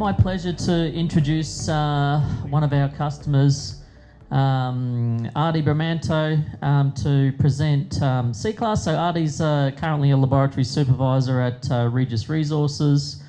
My pleasure to introduce one of our customers, Ardy Bramanto, to present CCLAS. So Ardy's currently a Laboratory Supervisor at Regis Resources.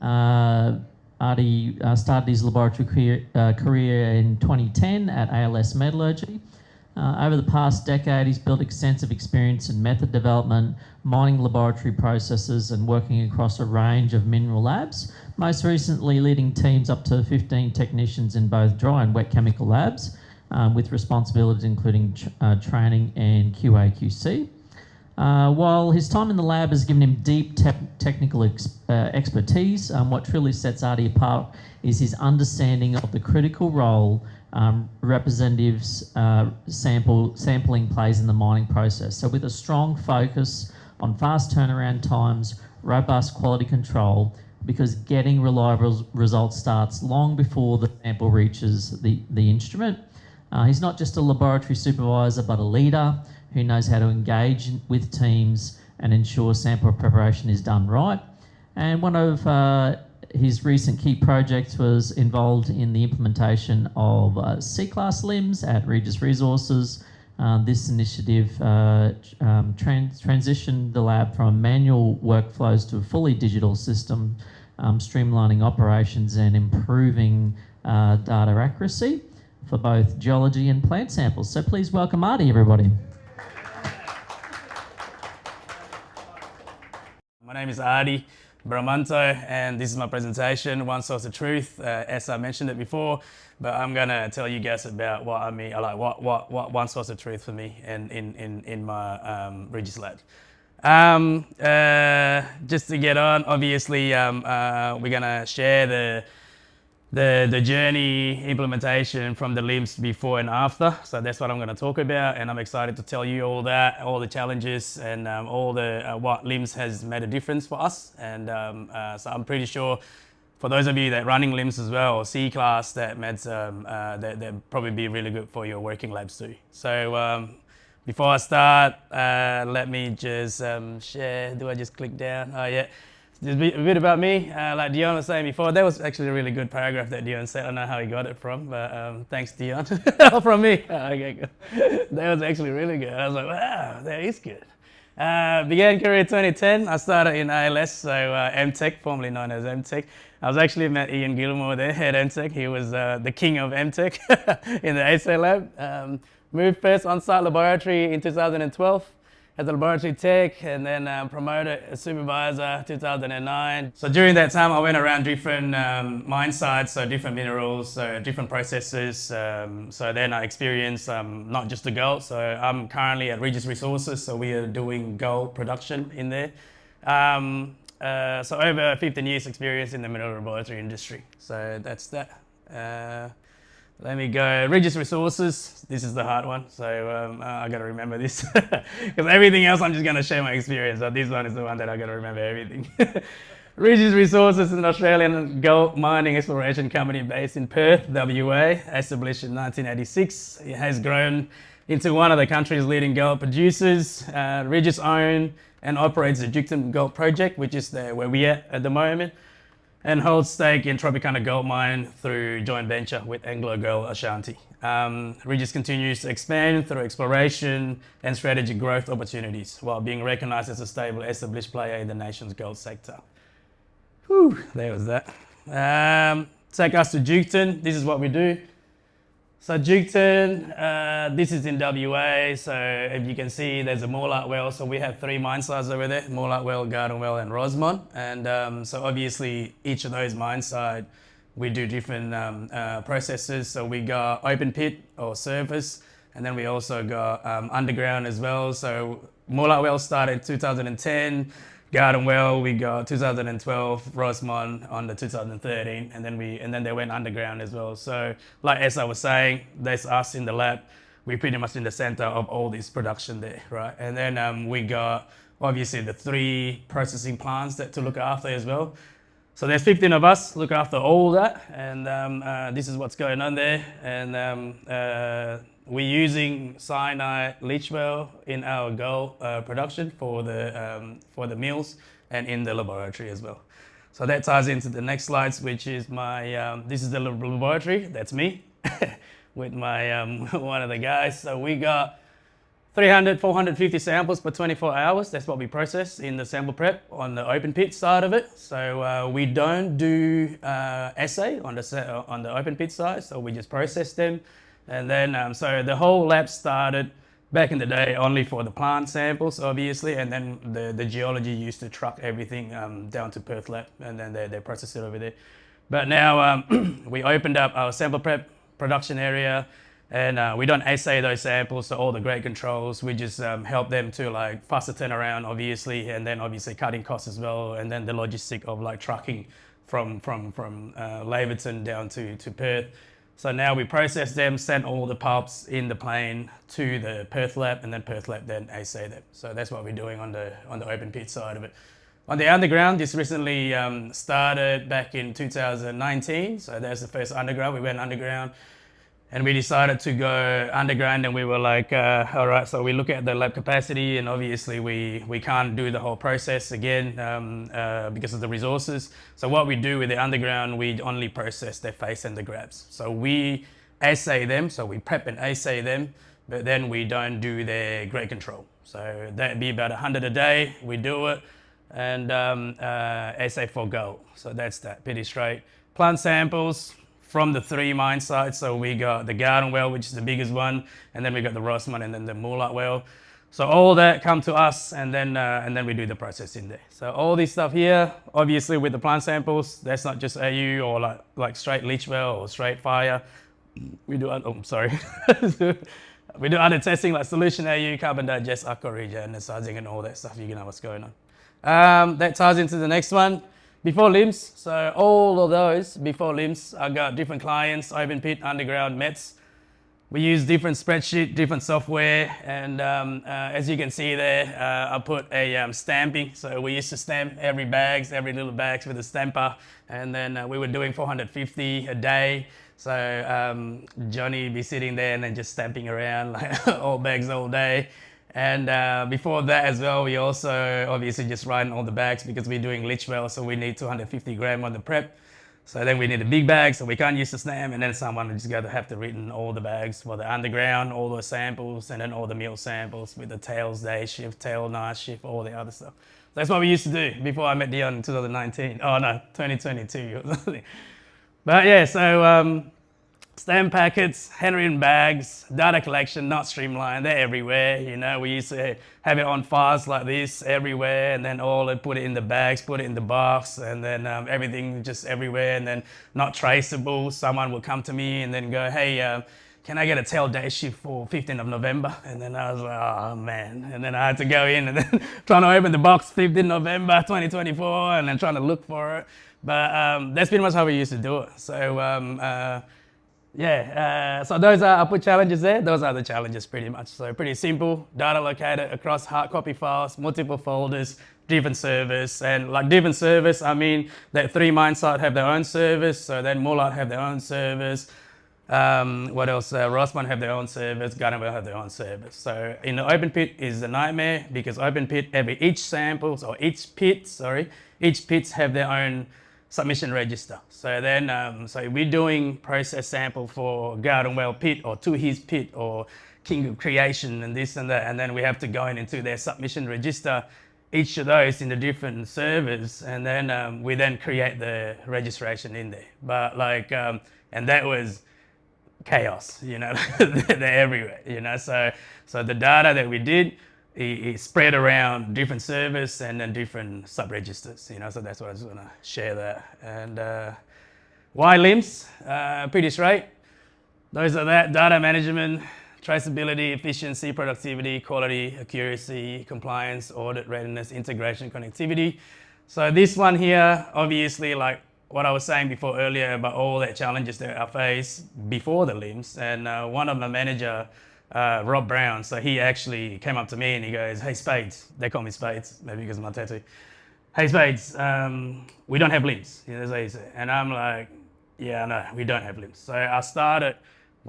Ardy started his laboratory career in 2010 at ALS Metallurgy. Over the past decade, he's built extensive experience in method development, mining laboratory processes, and working across a range of mineral labs, most recently leading teams up to 15 technicians in both dry and wet chemical labs, with responsibilities including training and QA/QC. While his time in the lab has given him deep technical expertise, what truly sets Ardy apart is his understanding of the critical role representatives sampling plays in the mining process. So with a strong focus on fast turnaround times, robust quality control, because getting reliable results starts long before the sample reaches the instrument. He's not just a laboratory supervisor, but a leader who knows how to engage with teams and ensure sample preparation is done right. And one of his recent key projects was involved in the implementation of CCLAS LIMS at Regis Resources. This initiative transitioned the lab from manual workflows to a fully digital system, streamlining operations and improving data accuracy for both geology and plant samples. So please welcome Ardy, everybody. My name is Ardy Bramanto, and this is my presentation, One Source of Truth. As I mentioned it before, but I'm gonna tell you guys about what I mean, like what one source of truth for me and in my Regis lab. Just to get on, obviously, we're gonna share the journey implementation from the LIMS before and after. So that's what I'm going to talk about, and I'm excited to tell you all that, all the challenges and all the what LIMS has made a difference for us. And so I'm pretty sure for those of you that running LIMS as well, or CCLAS, that'd probably be really good for your working labs too. So before I start, let me just share. Do I just click down? Oh yeah. Just a bit about me, like Dion was saying before, that was actually a really good paragraph that Dion said. I don't know how he got it from, but thanks Dion. From me. Okay, good. That was actually really good. I was like, wow, that is good. Began career 2010. I started in ALS, so MTech, formerly known as MTech. I was actually met Ian Gilmore there at MTech. He was the king of MTech in the ASA lab. Moved first on-site laboratory in 2012. As a laboratory tech, and then promoted as supervisor 2009. So during that time, I went around different mine sites, so different minerals, so different processes. So then I experienced not just the gold. So I'm currently at Regis Resources, so we are doing gold production in there. So over 15 years experience in the mineral laboratory industry. So that's that. Let me go. Regis Resources. This is the hard one, so I got to remember this because everything else I'm just going to share my experience. So this one is the one that I got to remember everything. Regis Resources is an Australian gold mining exploration company based in Perth, WA, established in 1986. It has grown into one of the country's leading gold producers. Regis owns and operates the Duketon Gold Project, which is where we're at the moment, and holds stake in Tropicana Gold Mine through joint venture with Anglo Gold Ashanti. Regis continues to expand through exploration and strategic growth opportunities while being recognised as a stable, established player in the nation's gold sector. Whew, there was that. Take us to Duketon. This is what we do. So Duketon, this is in WA, so if you can see there's a Moolart Well, so we have 3 mine sites over there, Moolart Well, Garden Well and Rosemont, and so obviously each of those mine sites we do different processes. So we got open pit or surface, and then we also got underground as well. So Moolart Well started 2010, Garden Well we got 2012, Rosemont on the 2013, and then they went underground as well. So like as I was saying, that's us in the lab. We're pretty much in the center of all this production there, right? And then we got obviously the 3 processing plants to look after as well. So there's 15 of us look after all that, and this is what's going on there. And we're using cyanide leach well in our gold production for the mills and in the laboratory as well. So that ties into the next slides, which is my, this is the laboratory, that's me, with my, one of the guys. So we got 300, 450 samples per 24 hours. That's what we process in the sample prep on the open pit side of it. So we don't do assay on the open pit side, so we just process them. And then, so the whole lab started back in the day only for the plant samples, obviously, and then the geology used to truck everything down to Perth lab, and then they process it over there. But now we opened up our sample prep production area, and we don't assay those samples, so all the grade controls, we just help them to like faster turnaround, obviously, and then obviously cutting costs as well, and then the logistic of like trucking from Laverton down to Perth. So now we process them, send all the pulps in the plane to the Perth lab, and then Perth lab then assay them. So that's what we're doing on the open pit side of it. On the underground, this recently started back in 2019. So that's the first underground. We went underground, and we decided to go underground, and we were like, all right, so we look at the lab capacity, and obviously we can't do the whole process again because of the resources. So what we do with the underground, we only process their face and the grabs. So we assay them, so we prep and assay them, but then we don't do their grade control. So that'd be about 100 a day, we do it, and assay for gold. So that's that, pretty straight. Plant samples from the 3 mine sites. So we got the Garden well, which is the biggest one, and then we got the Rossman and then the Moolart well. So all that come to us, and then we do the process in there. So all this stuff here, obviously with the plant samples, that's not just AU or like straight leach well or straight fire. We do, we do other testing like solution AU, carbon digest, aqua regen, and sizing and all that stuff. You know what's going on. That ties into the next one. Before LIMS, so all of those before LIMS, I got different clients, open pit, underground, METs. We use different spreadsheet, different software, and as you can see there, I put a stamping. So we used to stamp every little bags with a stamper, and then we were doing 450 a day. So Johnny be sitting there and then just stamping around like all bags all day. And before that as well, we also obviously just riding all the bags because we're doing leach well, so we need 250 gram on the prep. So then we need a big bag, so we can't use the stamp, and then someone is going to have to written all the bags for the underground, all the samples, and then all the meal samples with the tails day shift, tail night shift, all the other stuff. That's what we used to do before I met Dion in 2019. Oh no, 2022 or something. But yeah, so stamp packets, handwritten bags, data collection, not streamline, they're everywhere. You know, we used to have it on files like this everywhere, and then put it in the bags, put it in the box, and then everything just everywhere, and then not traceable. Someone will come to me and then go, hey, can I get a tail day shift for 15th of November? And then I was like, oh man. And then I had to go in and then trying to open the box 15th November 2024 and then trying to look for it. But that's pretty much how we used to do it. So so those are, I put challenges there. Those are the challenges pretty much. So pretty simple, data located across hard copy files, multiple folders, different servers. And like different servers, I mean that 3 mine site have their own servers. So then Moolart have their own servers. What else? Rossman have their own servers, Garden well have their own servers. So in the open pit is a nightmare because open pit, each pits have their own submission register. So then, so we're doing process sample for Garden well pit or to his pit or King of Creation and this and that, and then we have to go into their submission register, each of those in the different servers, and then we then create the registration in there. But like, and that was chaos, you know, they're everywhere, you know. So the data that we did, it spread around different servers and then different sub-registers, you know, so that's what I just want to share that. And why LIMS? Pretty straight. Those are that, data management, traceability, efficiency, productivity, quality, accuracy, compliance, audit, readiness, integration, connectivity. So this one here, obviously, like what I was saying before earlier about all the challenges that I faced before the LIMS, and one of my manager, Rob Brown, so he actually came up to me and he goes, hey Spades, they call me Spades, maybe because of my tattoo. Hey Spades, we don't have LIMS, you know, that's what he said. And I'm like, yeah, no, we don't have LIMS. So I started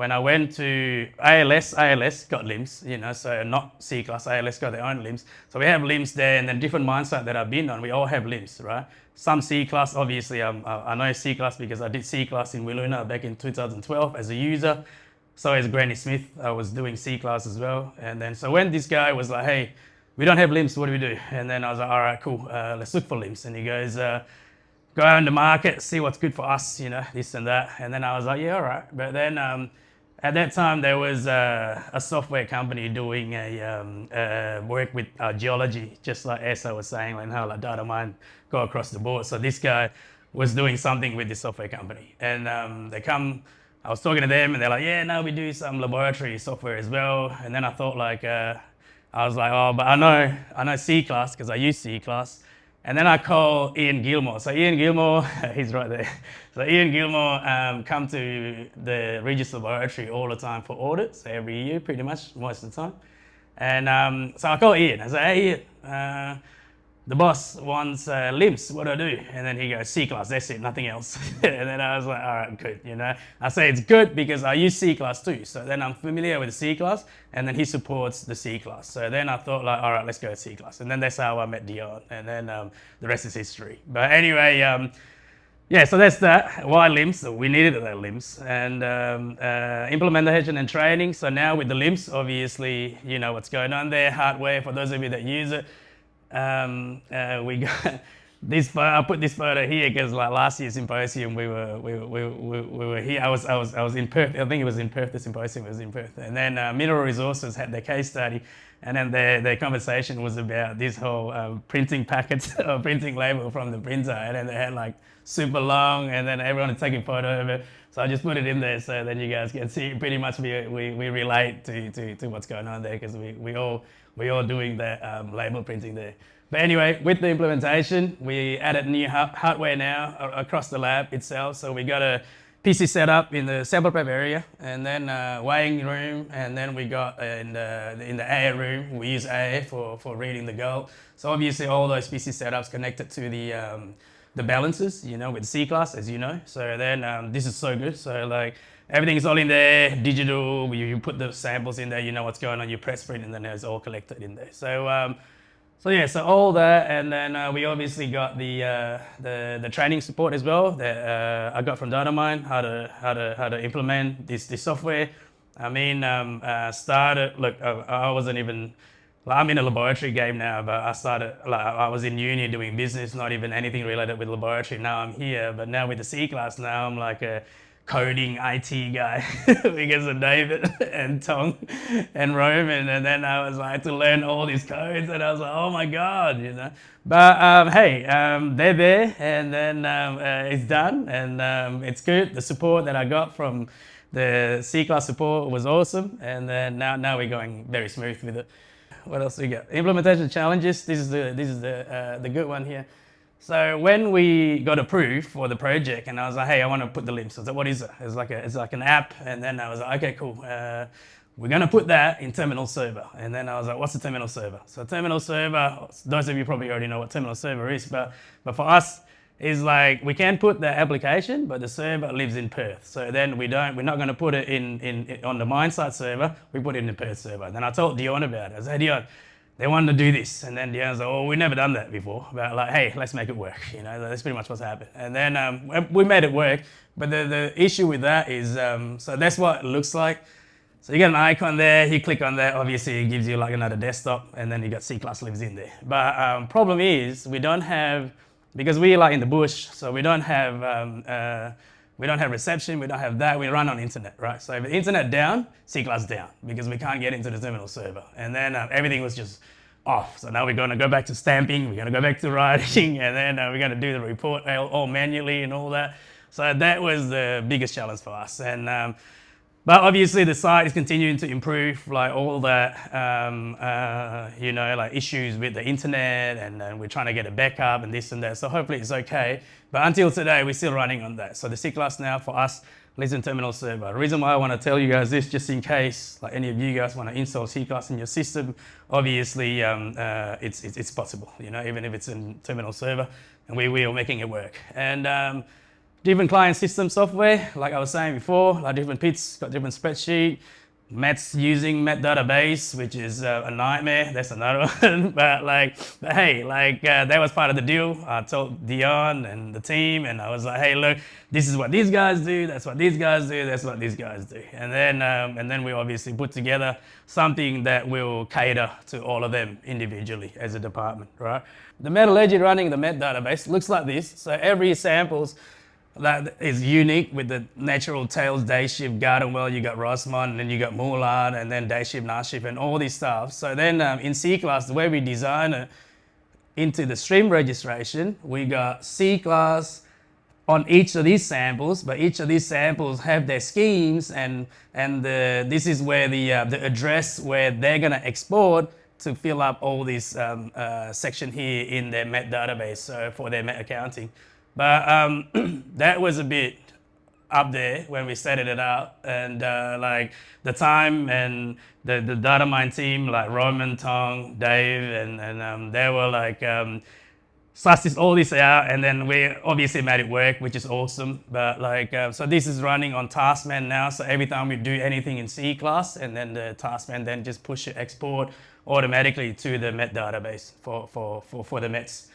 when I went to ALS got LIMS, so not CCLAS, ALS got their own LIMS. So we have LIMS there, and then different mine sites that I've been on, we all have LIMS, right? Some CCLAS, obviously, I know CCLAS because I did CCLAS in Wiluna back in 2012 as a user. So as Granny Smith, I was doing CCLAS as well. And then, so when this guy was like, hey, we don't have LIMS, what do we do? And then I was like, all right, cool, let's look for LIMS. And he goes, go out in the market, see what's good for us, this and that. And then I was like, yeah, all right. But then at that time, there was a software company doing work with geology, just like Esa was saying, and how like Datamine go across the board. So this guy was doing something with this software company. And I was talking to them, and they're like, yeah, no, we do some laboratory software as well. And then I thought like, I was like, oh, but I know CCLAS because I use CCLAS. And then I call Ian Gilmore. So Ian Gilmore, he's right there. So Ian Gilmore come to the Regis Laboratory all the time for audits, every year pretty much, most of the time. And so I call Ian. I say, hey Ian, the boss wants LIMS, what do I do? And then he goes, CCLAS, that's it, nothing else. And then I was like, all right, good, I say it's good because I use CCLAS too. So then I'm familiar with the CCLAS, and then he supports the CCLAS. So then I thought like, all right, let's go with CCLAS. And then that's how I met Dion, and then the rest is history. But anyway, yeah, so that's that. Why LIMS? So we needed that LIMS. And implementation and training. So now with the LIMS, obviously, you know what's going on there, hardware, for those of you that use it. We got this. I put this photo here because like last year's symposium, we were here. I was in Perth. I think it was in Perth. The symposium was in Perth, and then Mineral Resources had their case study, and then their conversation was about this whole printing packets or printing label from the printer, and then they had like super long, and then everyone is taking photo of it. So I just put it in there so that you guys can see. Pretty much we relate to what's going on there because we all doing that label printing there. But anyway, with the implementation, we added new hardware now across the lab itself. So we got a PC set up in the sample prep area, and then weighing room, and then we got in the AA room, we use AA for reading the gold. So obviously all those PC setups connected to the balances, with CCLAS, as you know. So then this is so good. So like everything is all in there, digital. You put the samples in there, you know what's going on. You press print, and then it's all collected in there. So all that, and then we obviously got the training support as well that I got from Datamine, how to implement this software. I mean, I wasn't even. I'm in a laboratory game now, but I was in uni doing business, not even anything related with laboratory. Now I'm here, but now with the CCLAS, now I'm like a coding IT guy because of David and Tong and Roman, and then I was like to learn all these codes, and I was like, oh my god, But hey, they're there, and then it's done, and it's good. The support that I got from the CCLAS support was awesome, and then now we're going very smooth with it. What else we got? Implementation challenges. This is the good one here. So when we got approved for the project, and I was like, hey, I want to put the LIMS. I was like, what is it? It's like an app. And then I was like, okay, cool. We're going to put that in terminal server. And then I was like, what's a terminal server? So terminal server, those of you probably already know what terminal server is, but for us, is like we can put the application, but the server lives in Perth. So then we're not going to put it in on the mine site server. We put it in the Perth server. And then I told Dion about it. I said, Dion, they wanted to do this, and then Dion's like, oh, we've never done that before. But like, hey, let's make it work. That's pretty much what's happened. And then we made it work. But the issue with that is, so that's what it looks like. So you get an icon there. You click on that. Obviously, it gives you like another desktop, and then you got CCLAS lives in there. But problem is we don't have. Because we're like in the bush, so we don't have reception, we don't have that, we run on internet, right? So if the internet down, CCLAS down, because we can't get into the terminal server. And then everything was just off. So now we're gonna go back to stamping, we're gonna go back to writing, and then we're gonna do the report all manually and all that. So that was the biggest challenge for us. And but obviously the site is continuing to improve, like all that, like issues with the internet, and we're trying to get a backup and this and that. So hopefully it's okay. But until today, we're still running on that. So the CCLAS now for us lives in terminal server. The reason why I want to tell you guys this, just in case like any of you guys want to install CCLAS in your system, obviously it's possible, even if it's in terminal server, and we are making it work. And different client system software, like I was saying before, like different pits, got different spreadsheet. Matt's using Met database, which is a nightmare. That's another one. but hey, that was part of the deal. I told Dion and the team, and I was like, hey, look, this is what these guys do. That's what these guys do. That's what these guys do. And then we obviously put together something that will cater to all of them individually as a department, right? The metallurgy running the Met database looks like this. So every samples that is unique with the natural tails, day shift, garden well, you got Rosmont, and then you got Moulard, and then day shift, night shift, and all this stuff. So then in CCLAS, the way we design it into the stream registration, we got CCLAS on each of these samples, but each of these samples have their schemes, and this is where the address where they're gonna export to fill up all this section here in their Met database, so for their Met accounting. But that was a bit up there when we set it up, and like the time and the Datamine team, like Roman, Tong, Dave, and they were like sussed all this out, and then we obviously made it work, which is awesome. But like so this is running on Taskman now, so every time we do anything in CCLAS, and then the Taskman then just push it export automatically to the Met database for the Mets.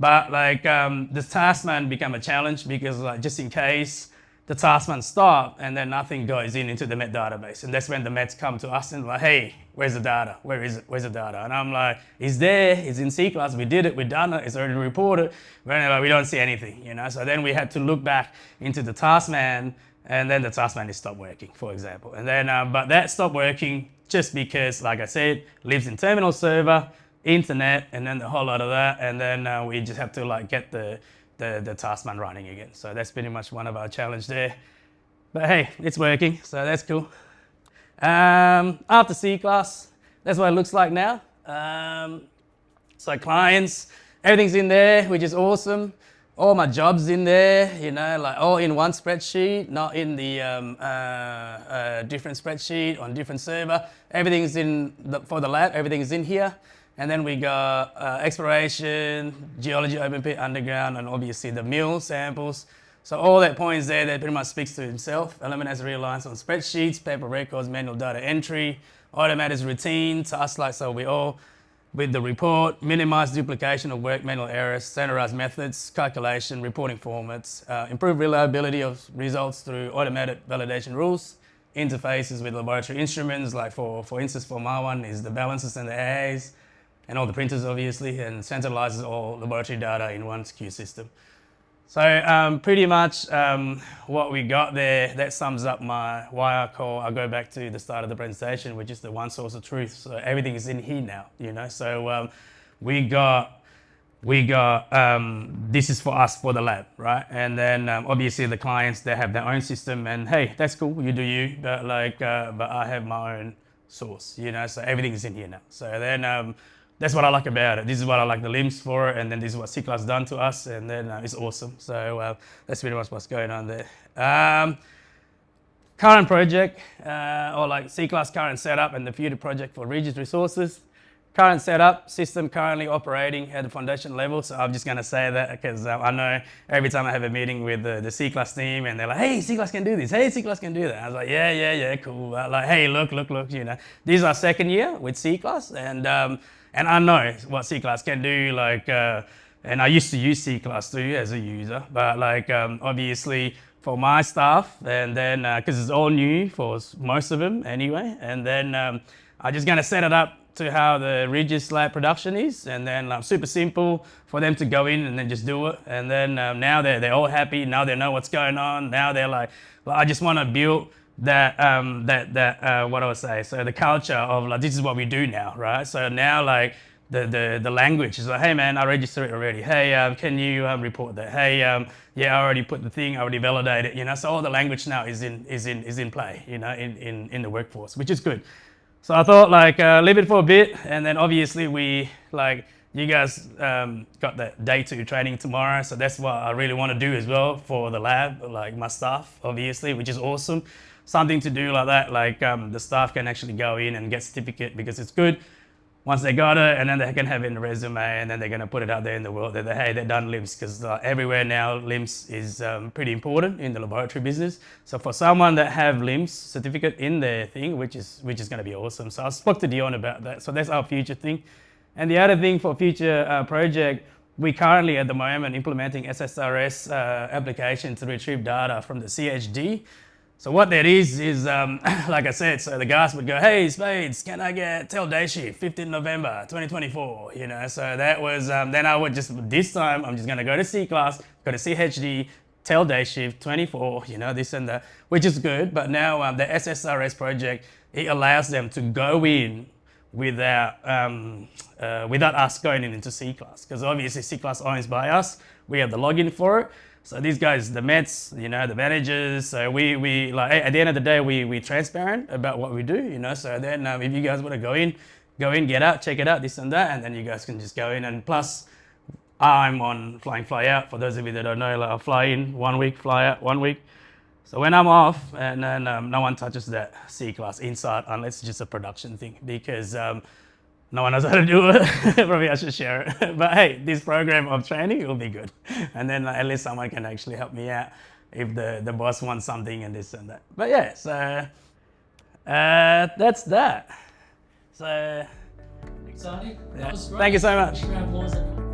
But like the Taskman became a challenge because like just in case the Taskman stop and then nothing goes into the Met database, and that's when the Mets come to us and like, hey, where's the data? Where is it? Where's the data? And I'm like, it's there. It's in CCLAS. We did it. We've done it. It's already reported. But anyway, we don't see anything, you know. So then we had to look back into the Taskman, and then the Taskman is stopped working, for example. And then but that stopped working just because, like I said, lives in terminal server, internet, and then a whole lot of that, and then we just have to like get the Taskman running again. So that's pretty much one of our challenge there. But hey, it's working, so that's cool. After CCLAS, that's what it looks like now. So clients, everything's in there, which is awesome. All my jobs in there, you know, like all in one spreadsheet, not in the different spreadsheet on different server. Everything's in for the lab, everything's in here. And then we got exploration, geology, open pit, underground, and obviously the mill samples. So all that points there, that pretty much speaks to himself. Element has reliance on spreadsheets, paper records, manual data entry, automated routine, tasks like so we all with the report, minimize duplication of work, manual errors, standardized methods, calculation, reporting formats, improve reliability of results through automated validation rules, interfaces with laboratory instruments, like for instance for my one is the balances and the AAs, and all the printers obviously, and centralizes all laboratory data in one SKU system. So pretty much what we got there, that sums up why I go back to the start of the presentation, which is the one source of truth. So everything is in here now, you know. So we got this is for us for the lab, right? And then obviously the clients, they have their own system, and hey, that's cool, you do you, but like but I have my own source, you know. So everything is in here now. So then that's what I like about it. This is what I like the LIMS for, and then this is what CCLAS done to us, and then it's awesome. So that's pretty much what's going on there. Current project, or like CCLAS current setup and the future project for Regis Resources. Current setup, system currently operating at the foundation level. So I'm just going to say that because I know every time I have a meeting with the CCLAS team and they're like, hey, CCLAS can do this. Hey, CCLAS can do that. I was like, yeah, cool. Like, hey, look, you know. This is our second year with CCLAS, and I know what CCLAS can do, like, and I used to use CCLAS too as a user, but like obviously for my staff, and then because it's all new for most of them anyway, and then I'm just gonna set it up to how the Regis lab production is, and then super simple for them to go in and then just do it, and then now they're all happy. Now they know what's going on. Now they're like I just want to build that what I would say. So the culture of like this is what we do now, right? So now like the language is like, hey man, I registered it already. Hey, can you report that? Hey, yeah, I already put the thing. I already validated. You know, so all the language now is in play. You know, in the workforce, which is good. So I thought like leave it for a bit, and then obviously we like. You guys got that day 2 training tomorrow, so that's what I really want to do as well for the lab, like my staff, obviously, which is awesome. Something to do like that, like the staff can actually go in and get certificate because it's good. once they got it, and then they can have it in the resume, and then they're going to put it out there in the world that, hey, they've done LIMS, because everywhere now LIMS is pretty important in the laboratory business. So for someone that have LIMS certificate in their thing, which is going to be awesome. So I spoke to Dion about that. So that's our future thing. And the other thing for future project, we currently at the moment implementing SSRS application to retrieve data from the CHD. So what that is like I said, so the guys would go, hey, Spades, can I tell day shift, 15 November, 2024, you know? So that was, then I would just, this time, I'm just gonna go to CCLAS, go to CHD, tell day shift, 24, you know, this and that, which is good. But now the SSRS project, it allows them to go in without us going into CCLAS, because obviously CCLAS owns by us, we have the login for it. So these guys, the Mets, you know, the managers, so we like at the end of the day, we transparent about what we do, you know. So then if you guys want to go in, get out, check it out, this and that, and then you guys can just go in. And plus, I'm on fly in, fly out. For those of you that don't know, like I fly in 1 week, fly out 1 week. So when I'm off, and then no one touches that C-class inside unless it's just a production thing, because no one knows how to do it. Probably I should share it. But hey, this program of training will be good. And then at least someone can actually help me out if the boss wants something and this and that. But yeah, so that's that. So Exciting. yeah. That was great. Thank you so much. Round of applause, everyone.